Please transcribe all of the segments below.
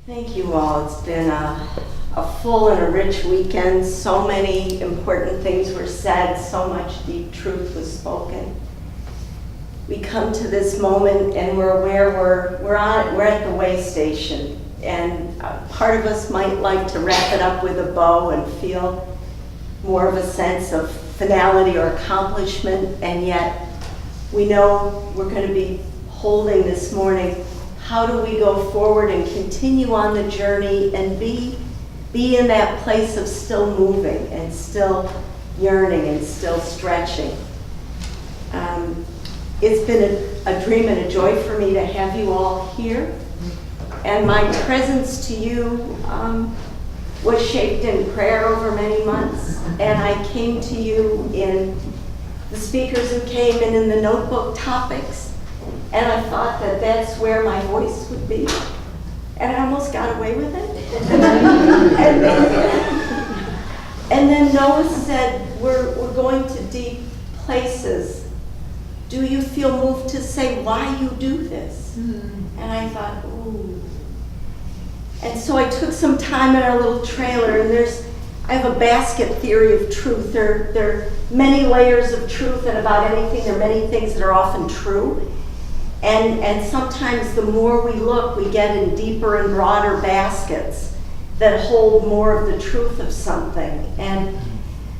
Thank you all. It's been a full and a rich weekend. So many important things were said. So much deep truth was spoken. We come to this moment and we're aware we're at the way station. And part of us might like to wrap it up with a bow and feel more of a sense of finality or accomplishment. And yet we know we're going to be holding this morning. How do we go forward and continue on the journey and be in that place of still moving and still yearning and still stretching? It's been a dream and a joy for me to have you all here. And my presence to you was shaped in prayer over many months. And I came to you in the speakers who came and in the notebook topics. And I thought that that's where my voice would be. And I almost got away with it. and then Noah said, we're going to deep places. Do you feel moved to say why you do this? And I thought, ooh. And so I took some time in our little trailer, and I have a basket theory of truth. There are many layers of truth, and about anything, there are many things that are often true. And sometimes the more we look, we get in deeper and broader baskets that hold more of the truth of something. And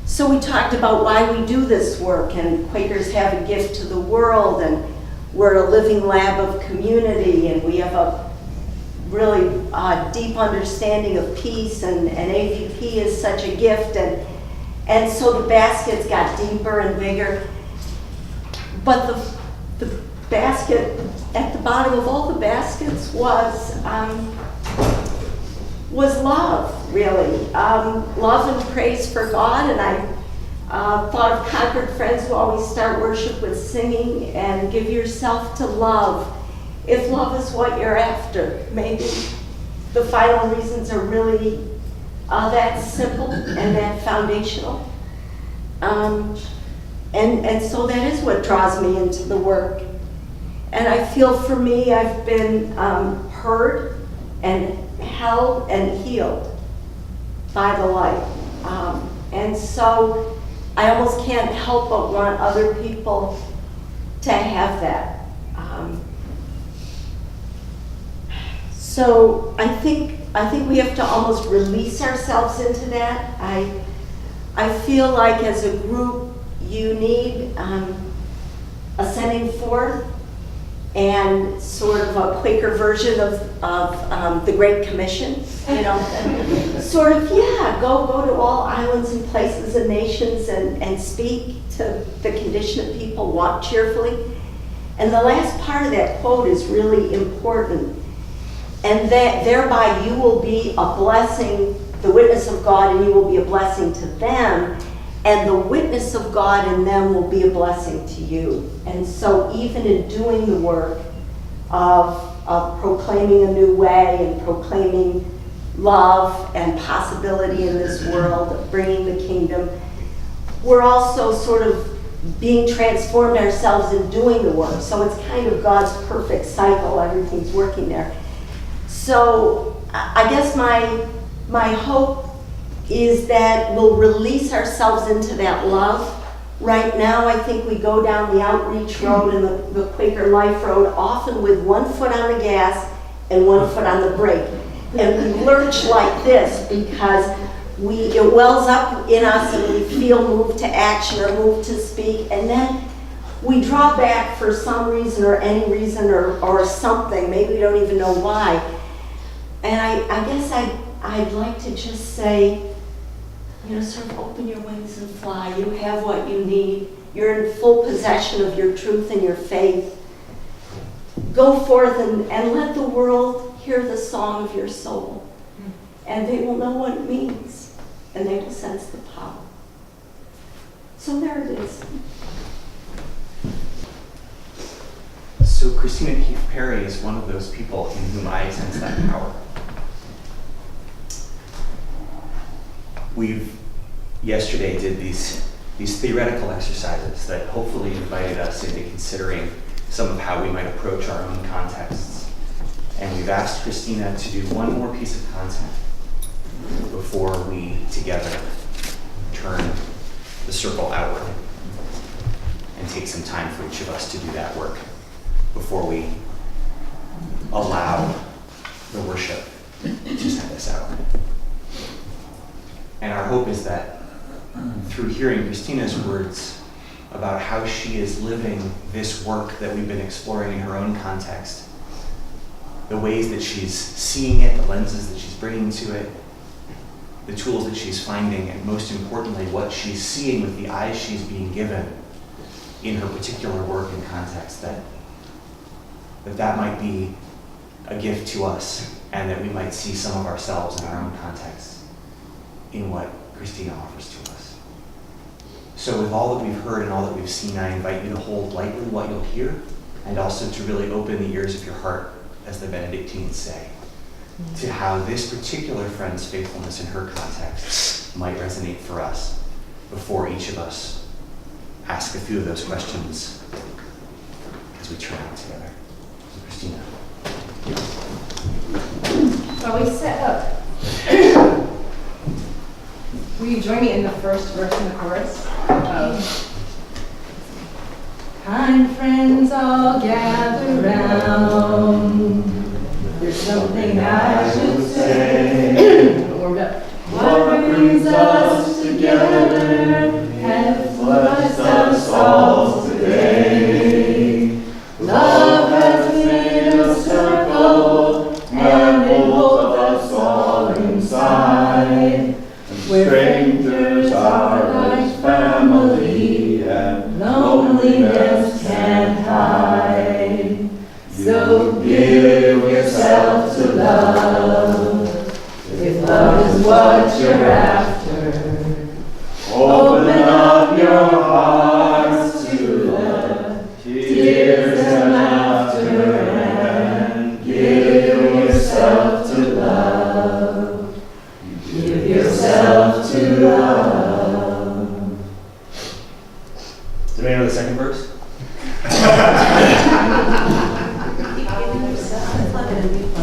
so we talked about why we do this work, and Quakers have a gift to the world, and we're a living lab of community, and we have a really deep understanding of peace, and AVP is such a gift. And so the baskets got deeper and bigger. But the basket at the bottom of all the baskets was love, really. Love and praise for God. And I thought of Concord friends who always start worship with singing, and give yourself to love. If love is what you're after, maybe the final reasons are really that simple and that foundational. And so that is what draws me into the work. And I feel for me, I've been heard and held and healed by the light. And so I almost can't help but want other people to have that. So I think we have to almost release ourselves into that. I feel like as a group, you need a sending forth and sort of a Quaker version of the Great Commission, you know, sort of, go to all islands and places and nations and speak to the condition of people, walk cheerfully. And the last part of that quote is really important. And that thereby you will be a blessing, the witness of God, and you will be a blessing to them. And the witness of God in them will be a blessing to you. And so even in doing the work of proclaiming a new way and proclaiming love and possibility in this world, of bringing the kingdom, we're also sort of being transformed ourselves in doing the work. So it's kind of God's perfect cycle. Everything's working there. So I guess my hope is that we'll release ourselves into that love. Right now, I think we go down the outreach road and the Quaker Life Road often with one foot on the gas and one foot on the brake. And we lurch like this because it wells up in us and we feel moved to action or moved to speak, and then we draw back for some reason or any reason or something. Maybe we don't even know why. And I guess I'd like to just say, sort of open your wings and fly. You have what you need. You're in full possession of your truth and your faith. Go forth and let the world hear the song of your soul. And they will know what it means. And they will sense the power. So there it is. So Kristina Keefe Perry is one of those people in whom I sense that power. We've yesterday did these theoretical exercises that hopefully invited us into considering some of how we might approach our own contexts. And we've asked Kristina to do one more piece of content before we together turn the circle outward and take some time for each of us to do that work before we allow the worship to send us out. And our hope is that through hearing Kristina's words about how she is living this work that we've been exploring in her own context, the ways that she's seeing it, the lenses that she's bringing to it, the tools that she's finding, and most importantly, what she's seeing with the eyes she's being given in her particular work and context, that might be a gift to us, and that we might see some of ourselves in our own context in what Kristina offers to us. So with all that we've heard and all that we've seen, I invite you to hold lightly what you'll hear, and also to really open the ears of your heart, as the Benedictines say, to how this particular friend's faithfulness in her context might resonate for us before each of us ask a few of those questions as we turn out together. So, Kristina. While we set up, will you join me in the first verse in the chorus? Kind friends all gather round. There's something I should say. Warmed up. What brings us together has blessed us all today. Love has made a circle and it holds us all inside. Strangers are like family and loneliness can't hide. So give yourself to love, if love is what you're after. Open up your hearts to the tears and laughter and give yourself to love. Give yourself to love. Do we know the second verse?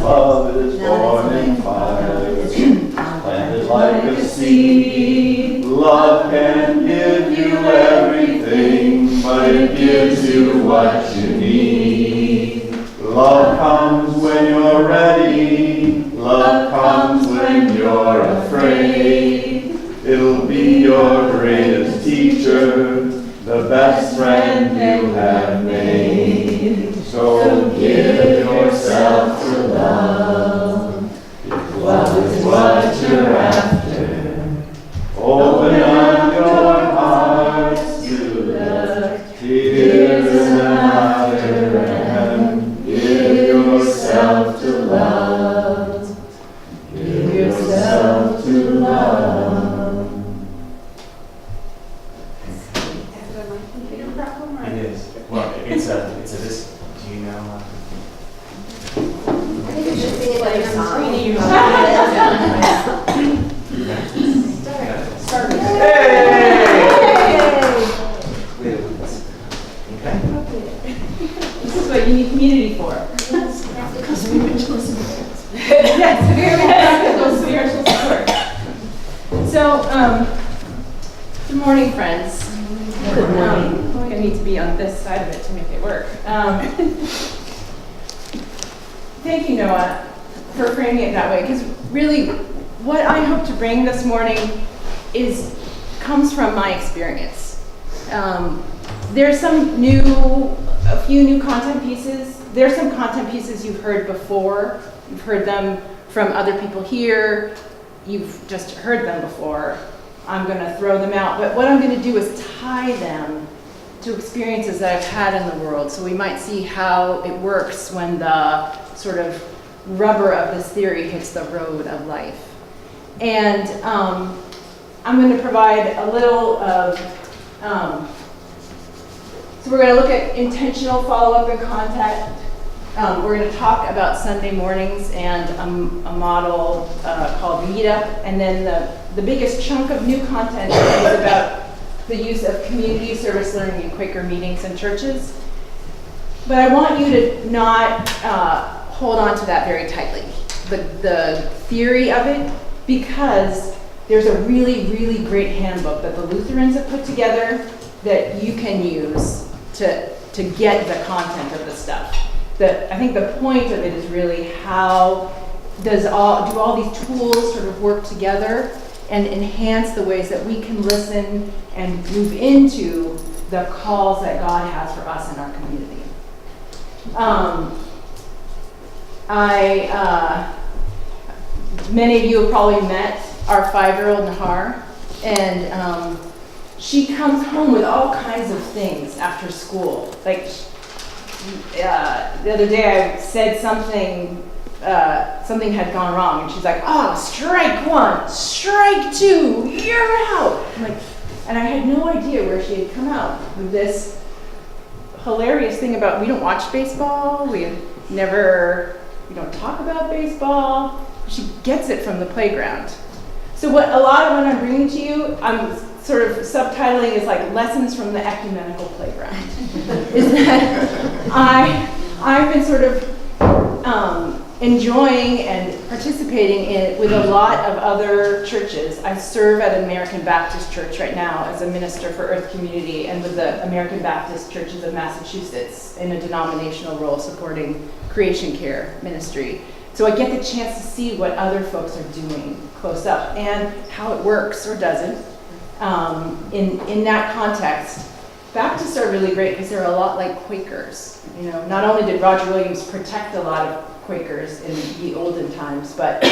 Love is born in fire, planted like a seed. Love can give you everything, but it gives you what you need. Love comes when you're ready. Love comes when you're afraid. It'll be your greatest teacher, the best friend you have made. So give yourself to love, if love is what you're after. Open up your hearts to the tears and laughter and give yourself to love. Give yourself to love. It is. Well, it's a this. Do you know? I think we should sing it like a song. Start. Okay. This is what you need community for. Because we were chosen. Yes, very practical spiritual support. So, good morning, friends. Good morning. I think I need to be on this side of it to make it work. Thank you, Noah, for framing it that way, because really what I hope to bring this morning comes from my experience. There's a few new content pieces. There's some content pieces you've heard before. You've heard them from other people here. You've just heard them before. I'm going to throw them out, but what I'm going to do is tie them to experiences that I've had in the world, so we might see how it works when the sort of rubber of this theory hits the road of life. And I'm going to provide a little of, so we're going to look at intentional follow-up and contact. We're going to talk about Sunday mornings and a model called Meetup, and then the biggest chunk of new content is about the use of community service learning in Quaker meetings and churches. But I want you to not hold on to that very tightly, the theory of it, because there's a really, really great handbook that the Lutherans have put together that you can use to get the content of the stuff. I think the point of it is really how do all these tools sort of work together and enhance the ways that we can listen and move into the calls that God has for us in our community. Many of you have probably met our 5-year-old Nahar, and she comes home with all kinds of things after school. Like the other day I said something had gone wrong, and she's like, "Oh, strike 1, strike 2, you're out." And I had no idea where she had come out with this hilarious thing about we don't watch baseball, we don't talk about baseball. She gets it from the playground. So what I'm bringing to you, I'm sort of subtitling is like lessons from the ecumenical playground. Is that I've been sort of enjoying and participating in it with a lot of other churches. I serve at an American Baptist church right now as a minister for Earth Community and with the American Baptist Churches of Massachusetts in a denominational role supporting creation care ministry. So I get the chance to see what other folks are doing close up and how it works or doesn't. In that context, Baptists are really great because they're a lot like Quakers. You know, not only did Roger Williams protect a lot of Quakers in the olden times, but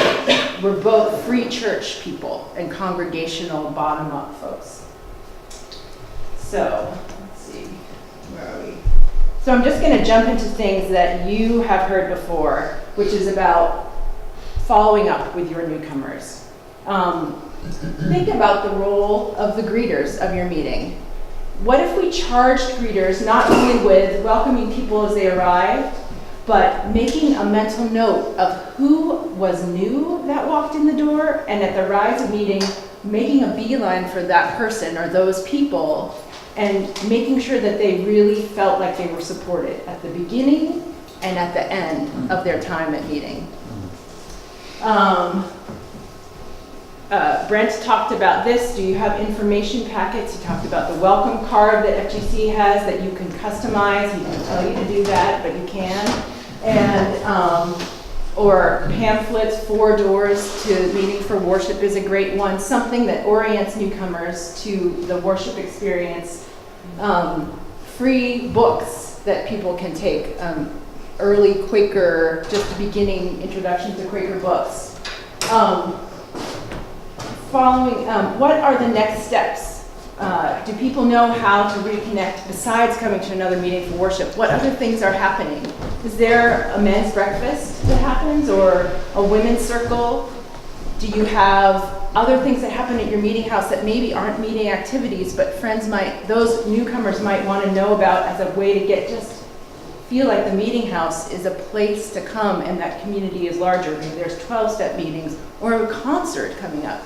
we're both free church people and congregational bottom-up folks. So, let's see, where are we? So I'm just going to jump into things that you have heard before, which is about following up with your newcomers. Think about the role of the greeters of your meeting. What if we charged greeters not only with welcoming people as they arrived, but making a mental note of who was new that walked in the door, and at the rise of meeting, making a beeline for that person or those people, and making sure that they really felt like they were supported at the beginning and at the end of their time at meeting. Brent talked about this. Do you have information packets? He talked about the welcome card that FGC has that you can customize. He didn't tell you to do that, but you can. And or pamphlets, 4 doors to meeting for worship is a great one. Something that orients newcomers to the worship experience. Free books that people can take. Early Quaker, just beginning introduction to Quaker books. What are the next steps? Do people know how to reconnect besides coming to another meeting for worship? What other things are happening? Is there a men's breakfast that happens or a women's circle? Do you have other things that happen at your meeting house that maybe aren't meeting activities, but those newcomers might want to know about as a way to feel like the meeting house is a place to come and that community is larger? Maybe there's 12-step meetings or a concert coming up.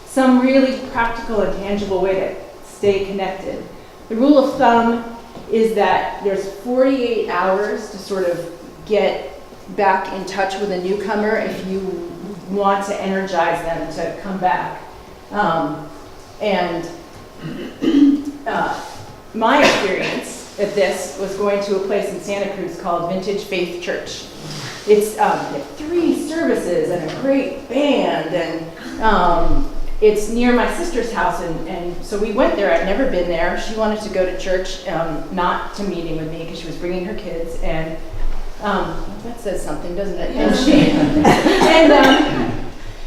Some really practical and tangible way to stay connected. The rule of thumb is that there's 48 hours to sort of get back in touch with a newcomer if you want to energize them to come back. My experience at this was going to a place in Santa Cruz called Vintage Faith Church. It's 3 services and a great band, and it's near my sister's house, and so we went there. I'd never been there. She wanted to go to church, not to meeting with me because she was bringing her kids, and that says something, doesn't it?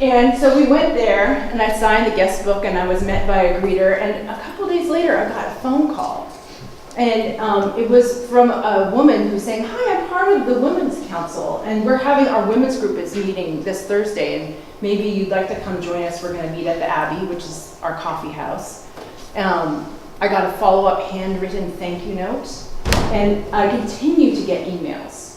And so we went there, and I signed the guest book, and I was met by a greeter, and a couple days later I got a phone call. And it was from a woman who's saying, "Hi, I'm part of the Women's Council, and we're having our women's group is meeting this Thursday, and maybe you'd like to come join us. We're going to meet at the Abbey, which is our coffee house." I got a follow-up handwritten thank you note, and I continue to get emails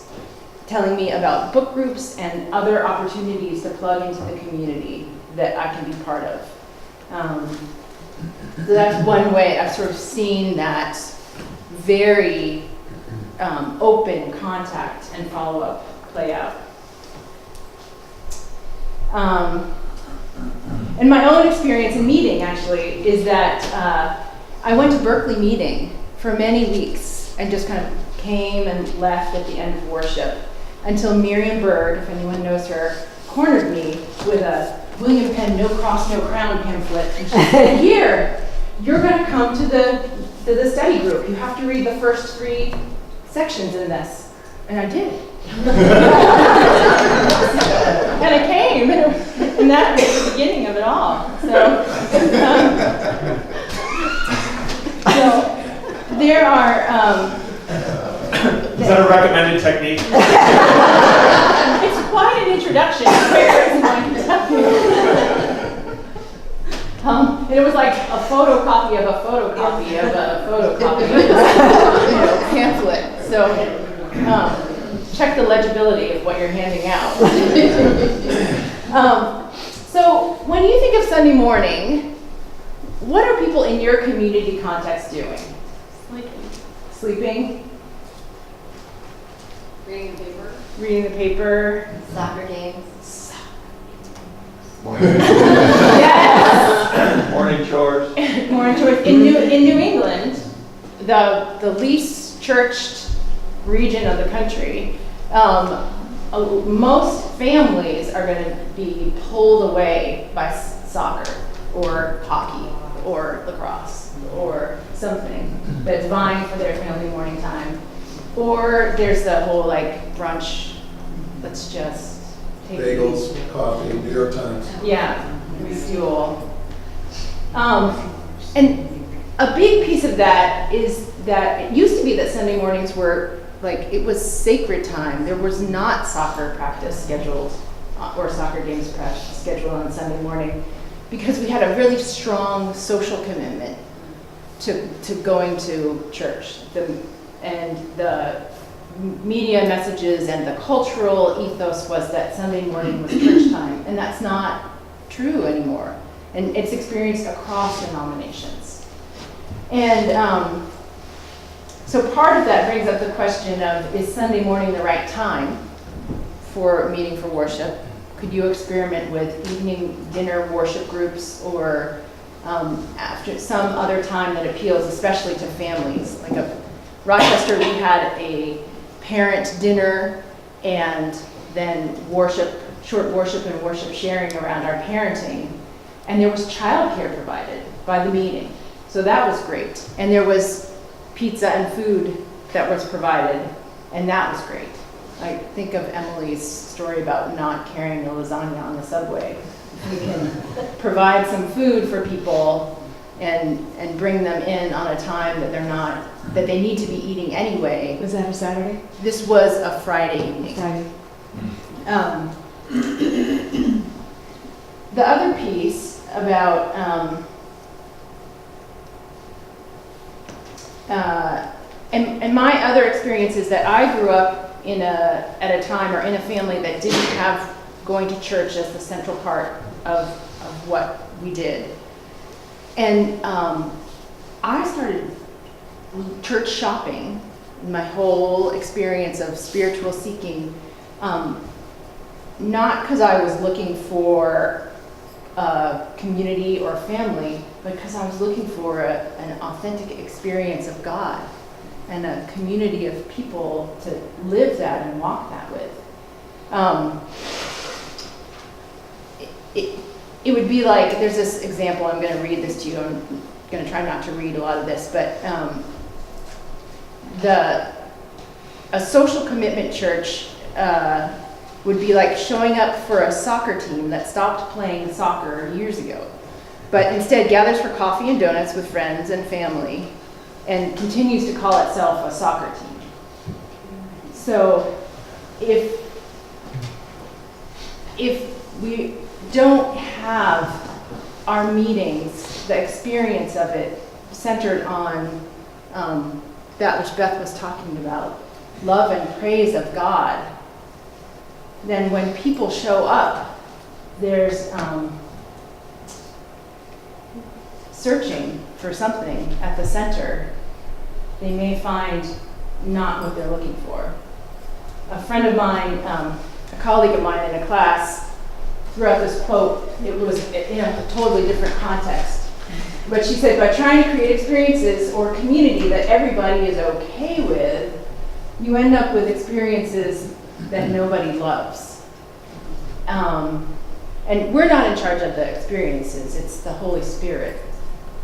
telling me about book groups and other opportunities to plug into the community that I can be part of. So that's one way I've sort of seen that very open contact and follow-up play out. And my own experience in meeting, actually, is that I went to Berkeley meeting for many weeks and just kind of came and left at the end of worship until Miriam Berg, if anyone knows her, cornered me with a William Penn No Cross, No Crown pamphlet. And she said, here, you're going to come to the study group. You have to read the first 3 sections in this. And I did. And I came, and that was the beginning of it all. So there are... Is that a recommended technique? It's quite an introduction. And it was like a photocopy of a photocopy of a photocopy of a pamphlet. So check the legibility of what you're handing out. So when you think of Sunday morning, what are people in your community context doing? Sleeping? Reading the paper. Reading the paper. Soccer games. Yes. Morning chores. Morning chores. In New England, the least churched region of the country, most families are going to be pulled away by soccer or hockey or lacrosse or something that's vying for their family morning time. Or there's the whole like brunch, let's just take bagels, coffee, New York Times. Yeah, refuel. And a big piece of that is that it used to be that Sunday mornings were like, it was sacred time. There was not soccer practice scheduled or soccer games scheduled on Sunday morning because we had a really strong social commitment to going to church. And the media messages and the cultural ethos was that Sunday morning was church time, and that's not true anymore. And it's experienced across denominations. And so part of that brings up the question of, is Sunday morning the right time for meeting for worship? Could you experiment with evening dinner worship groups or after some other time that appeals especially to families? Like Rochester, we had a parent dinner and then short worship and worship sharing around our parenting. And there was childcare provided by the meeting. So that was great. And there was pizza and food that was provided, and that was great. I think of Emily's story about not carrying a lasagna on the subway. We can provide some food for people and bring them in on a time that that they need to be eating anyway. Was that a Saturday? This was a Friday evening. Friday. The other piece about and my other experience is that I grew up at a time or in a family that didn't have going to church as the central part of what we did. And I started church shopping, my whole experience of spiritual seeking, not because I was looking for a community or family, but because I was looking for an authentic experience of God and a community of people to live that and walk that with. It would be like, there's this example, I'm going to read this to you. I'm going to try not to read a lot of this, but a social commitment church would be like showing up for a soccer team that stopped playing soccer years ago, but instead gathers for coffee and donuts with friends and family and continues to call itself a soccer team. So if we don't have our meetings, the experience of it centered on that which Beth was talking about, love and praise of God, then when people show up, there's searching for something at the center. They may find not what they're looking for. a friend of mine, a colleague of mine in a class, threw out this quote. It was in a totally different context. But she said, by trying to create experiences or community that everybody is okay with, you end up with experiences that nobody loves. And we're not in charge of the experiences, it's the Holy Spirit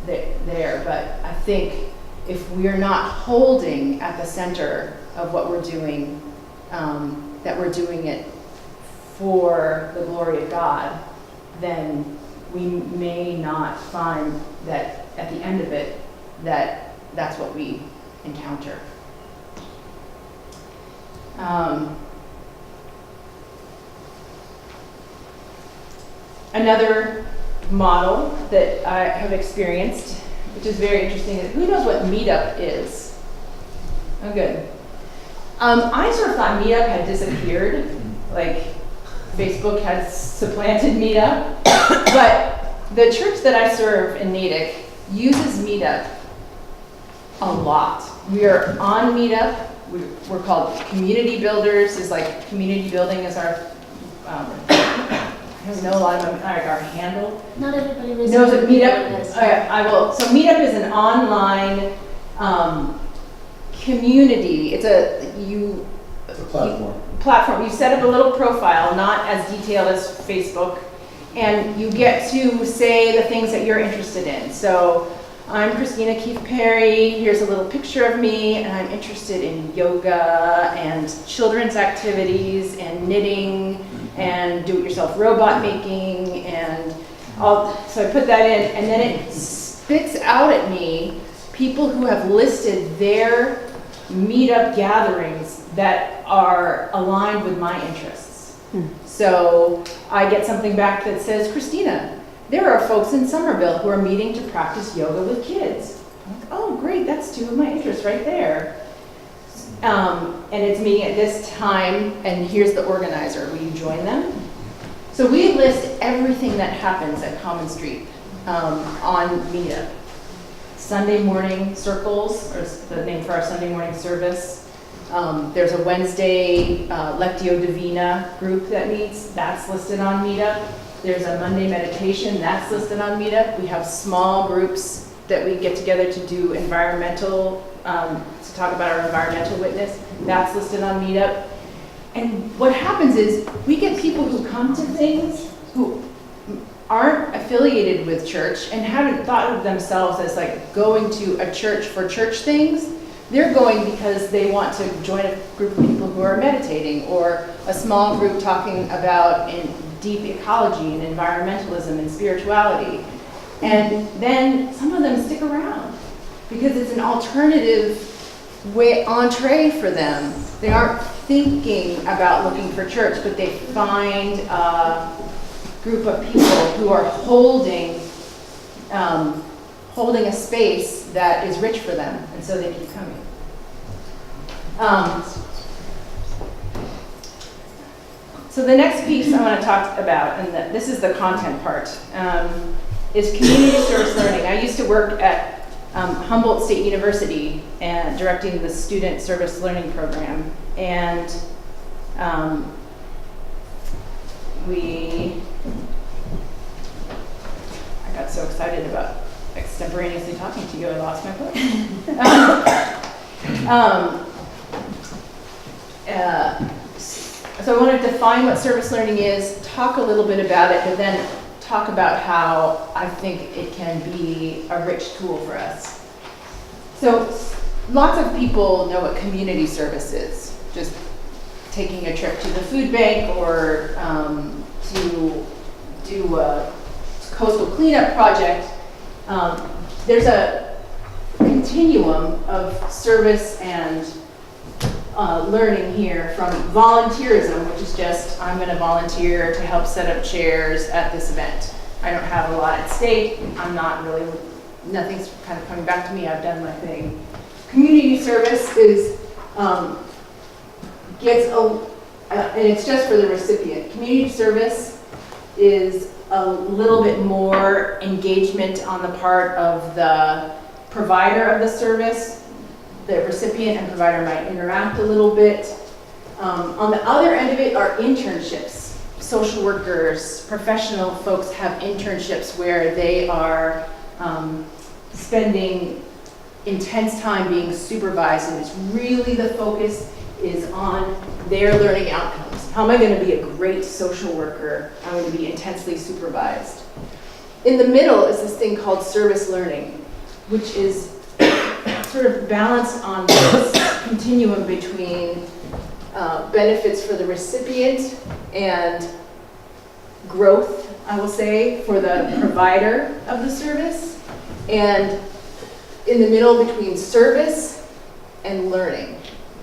there. But I think if we're not holding at the center of what we're doing, that we're doing it for the glory of God, then we may not find that at the end of it, that's what we encounter. Another model that I have experienced, which is very interesting, is who knows what Meetup is? Oh, good. I sort of thought Meetup had disappeared, like Facebook had supplanted Meetup, but the church that I serve in Natick uses Meetup a lot. We are on Meetup. We're called Community Builders. Is like community building is our. I don't know a lot about our handle. Not everybody knows Knows what Meetup is. is. I will. So Meetup is an online community. It's a platform. You set up a little profile, not as detailed as Facebook, and you get to say the things that you're interested in. So I'm Kristina Keefe Perry. Here's a little picture of me, and I'm interested in yoga and children's activities and knitting and do-it-yourself robot making and all. So I put that in, and then it spits out at me people who have listed their Meetup gatherings that are aligned with my interests. So I get something back that says, Kristina, there are folks in Somerville who are meeting to practice yoga with kids. I'm like, oh, great, that's two of my interests right there. And it's meeting at this time, and here's the organizer. Will you join them? So we list everything that happens at Common Street on Meetup. Sunday morning circles, or the name for our Sunday morning service. There's a Wednesday Lectio Divina group that meets. That's listed on Meetup. There's a Monday meditation. That's listed on Meetup. We have small groups that we get together to do environmental, to talk about our environmental witness. That's listed on Meetup. And what happens is we get people who come to things who aren't affiliated with church and haven't thought of themselves as like going to a church for church things. They're going because they want to join a group of people who are meditating, or a small group talking about in deep ecology and environmentalism and spirituality. And then some of them stick around because it's an alternative entree for them. They aren't thinking about looking for church, but they find a group of people who are holding a space that is rich for them, and so they keep coming. So the next piece I want to talk about, and this is the content part, is community service learning. I used to work at Humboldt State University and directing the student service learning program, and I got so excited about extemporaneously talking to you, I lost my place. So I want to define what service learning is, talk a little bit about it, but then talk about how I think it can be a rich tool for us. So lots of people know what community service is, just taking a trip to the food bank or to do a coastal cleanup project. There's a continuum of service and learning here, from volunteerism, which is just, I'm going to volunteer to help set up chairs at this event. I don't have a lot at stake. I'm not really, nothing's kind of coming back to me. I've done my thing. Community service is, and it's just for the recipient. Community service is a little bit more engagement on the part of the provider of the service. The recipient and provider might interact a little bit. On the other end of it are internships. Social workers, professional folks have internships where they are spending intense time being supervised, and it's really the focus is on their learning outcomes. How am I going to be a great social worker? I'm going to be intensely supervised. In the middle is this thing called service learning, which is sort of balanced on this continuum between benefits for the recipient and growth, I will say, for the provider of the service, and in the middle between service and learning.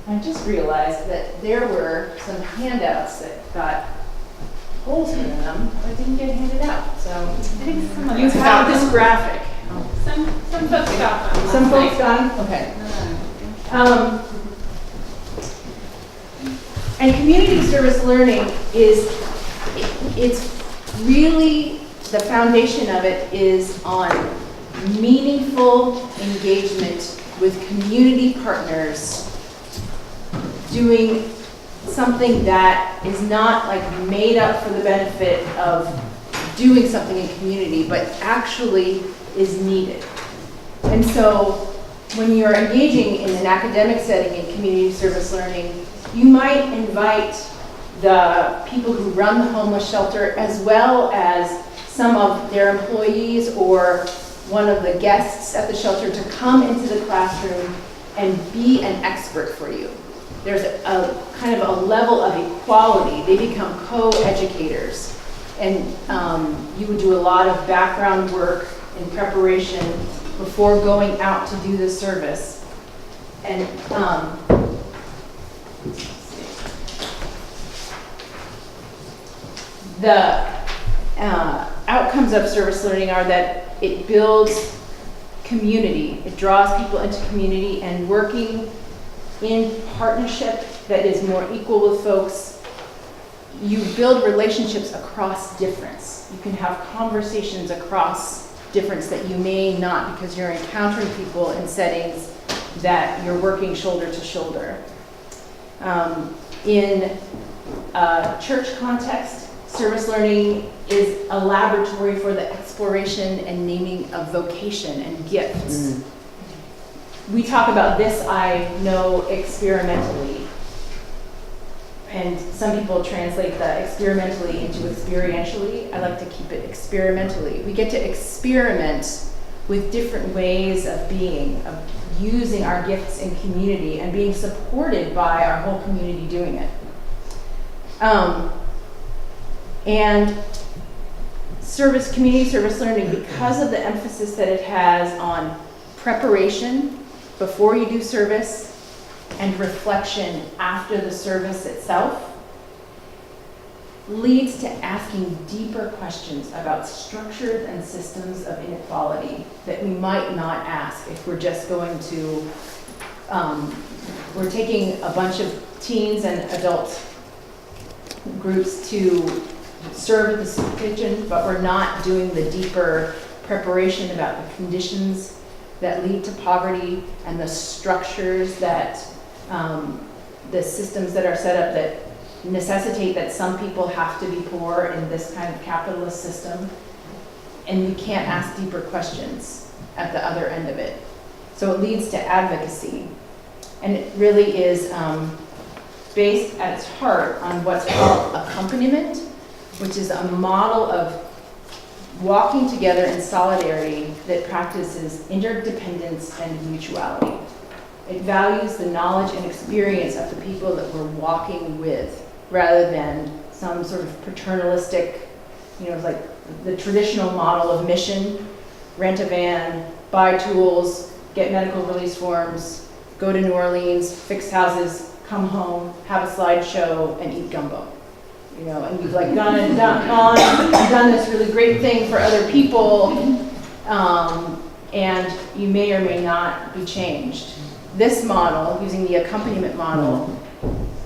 I just realized that there were some handouts that got holes in them that didn't get handed out. So I think some of you us have got this them. graphic. Some folks got them. Some folks last got them? Okay. night. And community service learning it's really, the foundation of it is on meaningful engagement with community partners doing something that is not like made up for the benefit of doing something in community, but actually is needed. And so when you're engaging in an academic setting in community service learning, you might invite the people who run the homeless shelter as well as some of their employees or one of the guests at the shelter to come into the classroom and be an expert for you. There's a kind of a level of equality. They become co-educators. And you would do a lot of background work in preparation before going out to do this service. And the outcomes of service learning are that it builds community. It draws people into community, and working in partnership that is more equal with folks, you build relationships across difference. You can have conversations across difference that you may not, because you're encountering people in settings that you're working shoulder to shoulder. In a church context, service learning is a laboratory for the exploration and naming of vocation and gifts. We talk about this, I know, experimentally. And some people translate the experimentally into experientially. I like to keep it experimentally. We get to experiment with different ways of being, of using our gifts in community and being supported by our whole community doing it. And community service learning, because of the emphasis that it has on preparation before you do service and reflection after the service itself, leads to asking deeper questions about structures and systems of inequality that we might not ask if we're just going to, we're taking a bunch of teens and adult groups to serve at the soup kitchen, but we're not doing the deeper preparation about the conditions that lead to poverty and the structures that, the systems that are set up that necessitate that some people have to be poor in this kind of capitalist system. And we can't ask deeper questions at the other end of it. So it leads to advocacy. And it really is based at its heart on what's called accompaniment, which is a model of walking together in solidarity that practices interdependence and mutuality. It values the knowledge and experience of the people that we're walking with, rather than some sort of paternalistic, like the traditional model of mission: rent a van, buy tools, get medical release forms, go to New Orleans, fix houses, come home, have a slideshow, and eat gumbo. And you've like gone and done this really great thing for other people, and you may or may not be changed. This model, using the accompaniment model,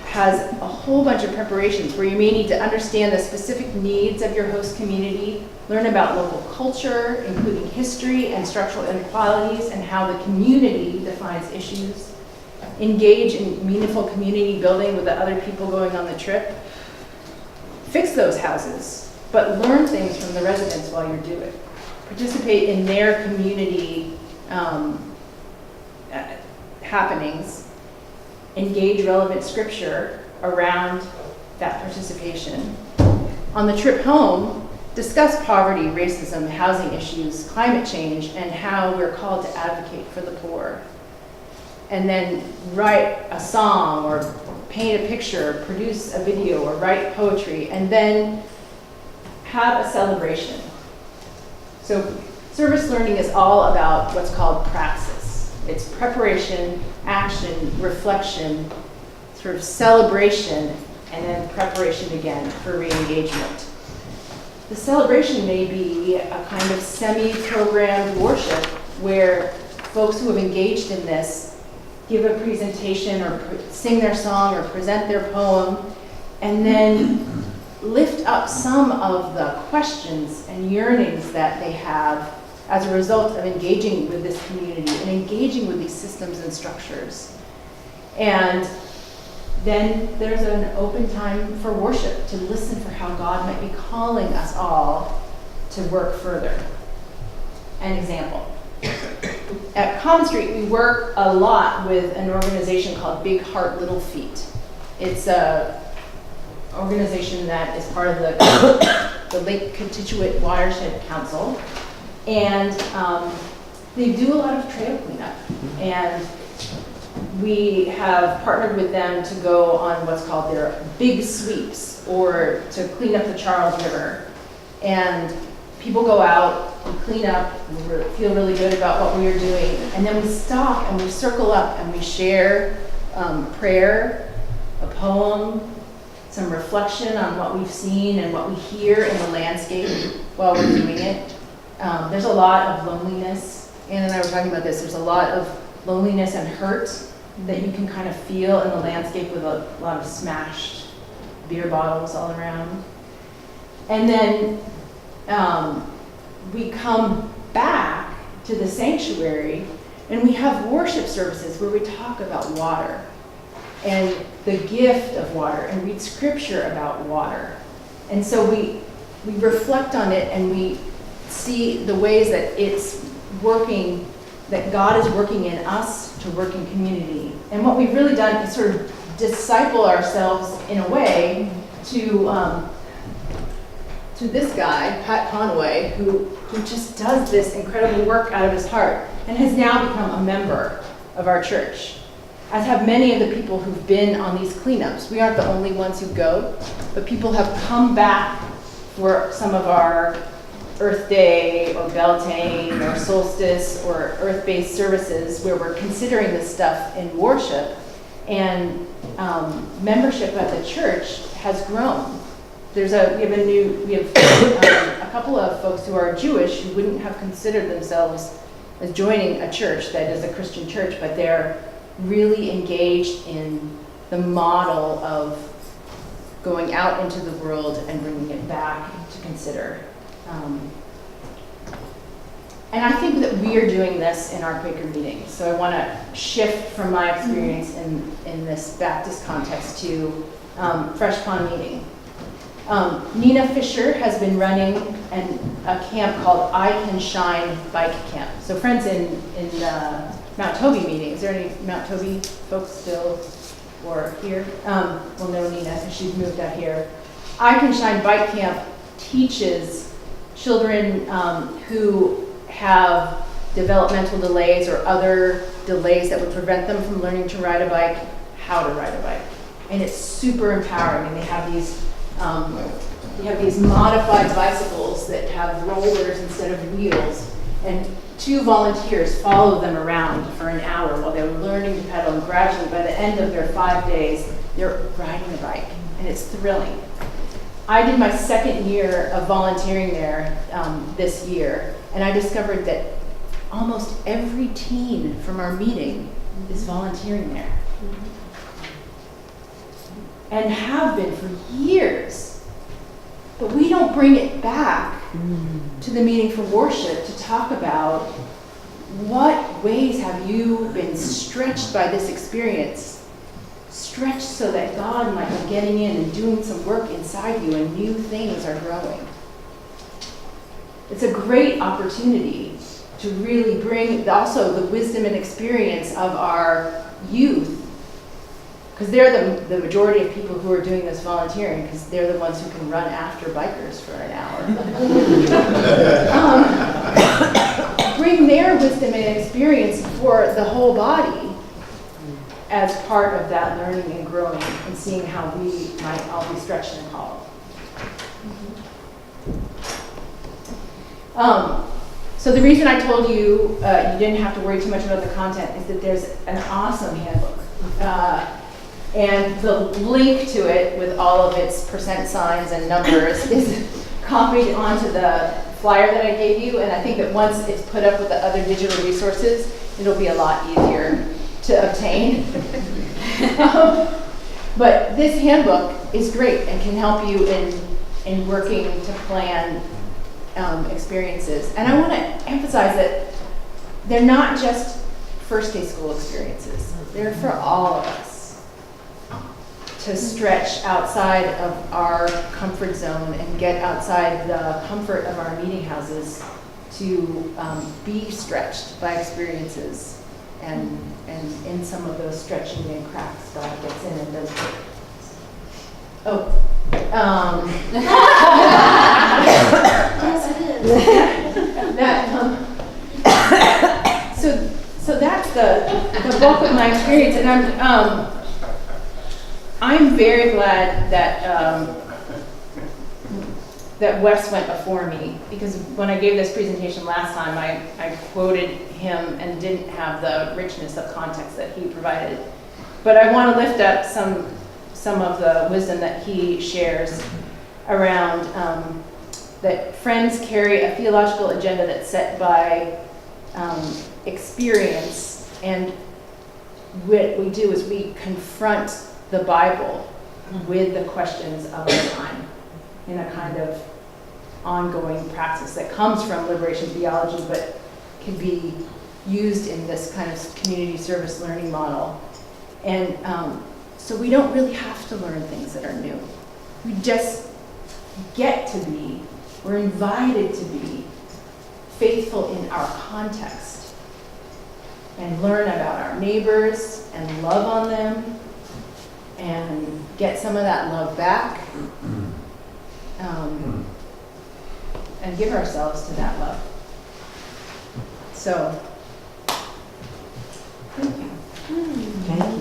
has a whole bunch of preparations where you may need to understand the specific needs of your host community, learn about local culture, including history and structural inequalities, and how the community defines issues, engage in meaningful community building with the other people going on the trip, fix those houses, but learn things from the residents while you do it. Participate in their community happenings, engage relevant scripture around that participation. On the trip home, discuss poverty, racism, housing issues, climate change, and how we're called to advocate for the poor. And then write a song or paint a picture, produce a video or write poetry, and then have a celebration. So service learning is all about what's called praxis. It's preparation, action, reflection, sort of celebration, and then preparation again for re-engagement. The celebration may be a kind of semi-programmed worship where folks who have engaged in this give a presentation or sing their song or present their poem, and then lift up some of the questions and yearnings that they have as a result of engaging with this community and engaging with these systems and structures. And then there's an open time for worship, to listen for how God might be calling us all to work further. An example. At Common Street, we work a lot with an organization called Big Heart Little Feet. It's an organization that is part of the Lake Contiguous Watershed Council. And they do a lot of trail cleanup. And we have partnered with them to go on what's called their big sweeps, or to clean up the Charles River. And people go out and clean up, and we feel really good about what we are doing. And then we stop and we circle up and we share prayer, a poem, some reflection on what we've seen and what we hear in the landscape while we're doing it. There's a lot of loneliness. Ann and I were talking about this. There's a lot of loneliness and hurt that you can kind of feel in the landscape with a lot of smashed beer bottles all around. And then we come back to the sanctuary and we have worship services where we talk about water and the gift of water and read scripture about water. And so we reflect on it and we see the ways that it's working, that God is working in us to work in community. And what we've really done is sort of disciple ourselves in a way to this guy, Pat Conway, who just does this incredible work out of his heart and has now become a member of our church, as have many of the people who've been on these cleanups. We aren't the only ones who go, but people have come back for some of our Earth Day or Beltane or Solstice or Earth-based services where we're considering this stuff in worship, and membership at the church has grown. We have a couple of folks who are Jewish who wouldn't have considered themselves as joining a church that is a Christian church, but they're really engaged in the model of going out into the world and bringing it back to consider. And I think that we are doing this in our Quaker meetings. So I want to shift from my experience in this Baptist context to Fresh Pond meeting. Nina Fisher has been running a camp called I Can Shine Bike Camp. So friends in Mount Toby meeting, is there any Mount Toby folks still or here? Well, no, Nina, because she's moved out here. I Can Shine Bike Camp teaches children who have developmental delays or other delays that would prevent them from learning to ride a bike, how to ride a bike. And it's super empowering. And they have these modified bicycles that have rollers instead of wheels. And 2 volunteers follow them around for an hour while they're learning to pedal. And gradually, by the end of their 5 days, they're riding a bike. And it's thrilling. I did my 2nd year of volunteering there this year, and I discovered that almost every teen from our meeting is volunteering there. And have been for years. But we don't bring it back to the meeting for worship to talk about what ways have you been stretched by this experience? Stretched so that God might be getting in and doing some work inside you and new things are growing. It's a great opportunity to really bring also the wisdom and experience of our youth, because they're the majority of people who are doing this volunteering, because they're the ones who can run after bikers for an hour. Bring their wisdom and experience for the whole body as part of that learning and growing and seeing how we might all be stretched and called. So the reason I told you you didn't have to worry too much about the content is that there's an awesome handbook. And the link to it with all of its percent signs and numbers is copied onto the flyer that I gave you. And I think that once it's put up with the other digital resources, it'll be a lot easier to obtain. But this handbook is great and can help you in working to plan experiences. And I want to emphasize that they're not just first day school experiences. They're for all of us to stretch outside of our comfort zone and get outside the comfort of our meeting houses to be stretched by experiences. And in some of those stretching and cracks, God gets in and does work. Oh. So that's the bulk of my experience, and I'm very glad that Wes went before me, because when I gave this presentation last time, I quoted him and didn't have the richness of context that he provided. But I want to lift up some of the wisdom that he shares around that friends carry a theological agenda that's set by experience, and what we do is we confront the Bible with the questions of our time in a kind of ongoing practice that comes from liberation theology, but can be used in this kind of community service learning model. And so we don't really have to learn things that are new. We just get to be, we're invited to be faithful in our context and learn about our neighbors and love on them and get some of that love back, and give ourselves to that love. So, thank you. Thank